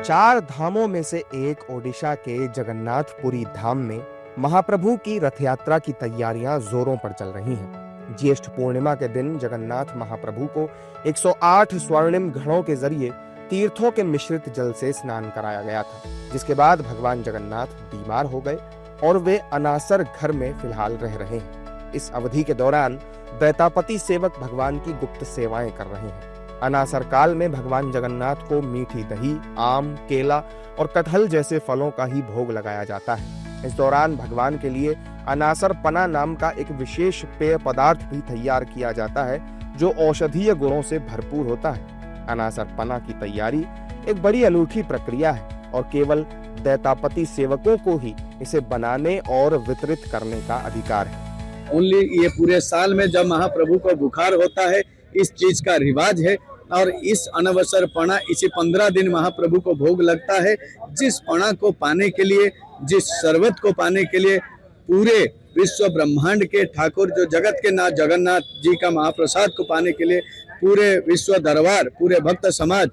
चार धामों में से एक ओडिशा के जगन्नाथपुरी धाम में महाप्रभु की रथ यात्रा की तैयारियां जोरों पर चल रही हैं। ज्येष्ठ पूर्णिमा के दिन जगन्नाथ महाप्रभु को 108 स्वर्णिम घड़ों के जरिए तीर्थों के मिश्रित जल से स्नान कराया गया था, जिसके बाद भगवान जगन्नाथ बीमार हो गए और वे अनासर घर में फिलहाल रह रहे हैं। इस अवधि के दौरान दैतापति सेवक भगवान की गुप्त सेवाएं कर रहे हैं। अनासर काल में भगवान जगन्नाथ को मीठी दही, आम, केला और कटहल जैसे फलों का ही भोग लगाया जाता है। इस दौरान भगवान के लिए अनासर पना नाम का एक विशेष पेय पदार्थ भी तैयार किया जाता है, जो औषधीय गुणों से भरपूर होता है। अनासर पना की तैयारी एक बड़ी अनूठी प्रक्रिया है और केवल दैतापति सेवकों को ही इसे बनाने और वितरित करने का अधिकार है। ओनली ये पूरे साल में जब महाप्रभु को बुखार होता है, इस चीज का रिवाज है और इस अनवसर पना इसी 15 दिन महाप्रभु को भोग लगता है। जिस पना को पाने के लिए, जिस शरबत को पाने के लिए पूरे विश्व ब्रह्मांड के ठाकुर जो जगत के नाथ जगन्नाथ जी का महाप्रसाद को पाने के लिए पूरे विश्व दरबार, पूरे भक्त समाज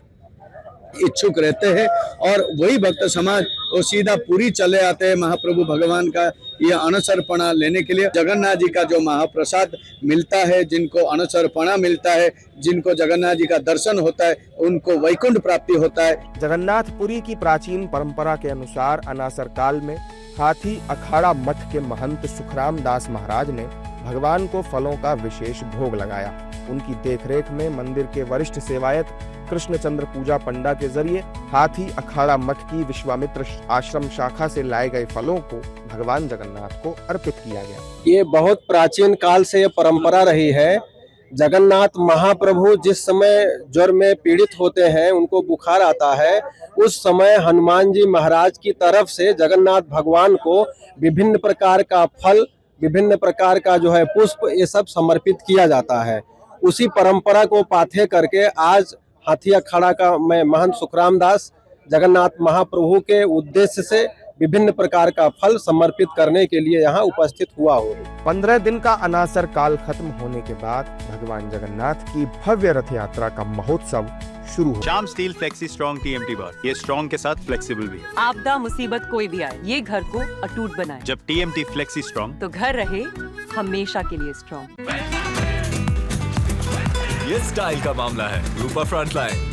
इच्छुक रहते हैं और वही भक्त समाज वो सीधा पुरी चले आते हैं महाप्रभु भगवान का ये अनसरपणा लेने के लिए। जगन्नाथ जी का जो महाप्रसाद मिलता है, जिनको अनसरपणा मिलता है, जिनको जगन्नाथ जी का दर्शन होता है, उनको वैकुंठ प्राप्ति होता है। जगन्नाथपुरी की प्राचीन परंपरा के अनुसार अनासर काल में हाथी अखाड़ा मठ के महंत सुखराम दास महाराज ने भगवान को फलों का विशेष भोग लगाया। उनकी देखरेख में मंदिर के वरिष्ठ सेवायत कृष्णचंद्र पूजा पंडा के जरिए हाथी अखाड़ा मठ की विश्वामित्र आश्रम शाखा से लाए गए फलों को भगवान जगन्नाथ को अर्पित किया गया। ये बहुत प्राचीन काल से ये परंपरा रही है। जगन्नाथ महाप्रभु जिस समय ज्वर में पीड़ित होते हैं, उनको बुखार आता है, उस समय हनुमान जी महाराज की तरफ से जगन्नाथ भगवान को विभिन्न प्रकार का फल, विभिन्न प्रकार का जो है पुष्प, ये सब समर्पित किया जाता है। उसी परंपरा को पाथे करके आज हाथी अखाड़ा का मैं महंत सुखराम दास जगन्नाथ महाप्रभु के उद्देश्य से विभिन्न प्रकार का फल समर्पित करने के लिए यहाँ उपस्थित हुआ हूँ। 15 दिन का अनासर काल खत्म होने के बाद भगवान जगन्नाथ की भव्य रथ यात्रा का महोत्सव शुरू हो। Shyam steel flexi strong TMT बार, ये स्ट्रॉन्ग के साथ फ्लेक्सिबल भी है। आपदा मुसीबत कोई भी आए, ये घर को अटूट बनाए। जब TMT फ्लेक्सी स्ट्रॉन्ग, तो घर रहे हमेशा के लिए स्ट्रॉन्ग। ये स्टाइल का मामला है। रूपा फ्रंटलाइन।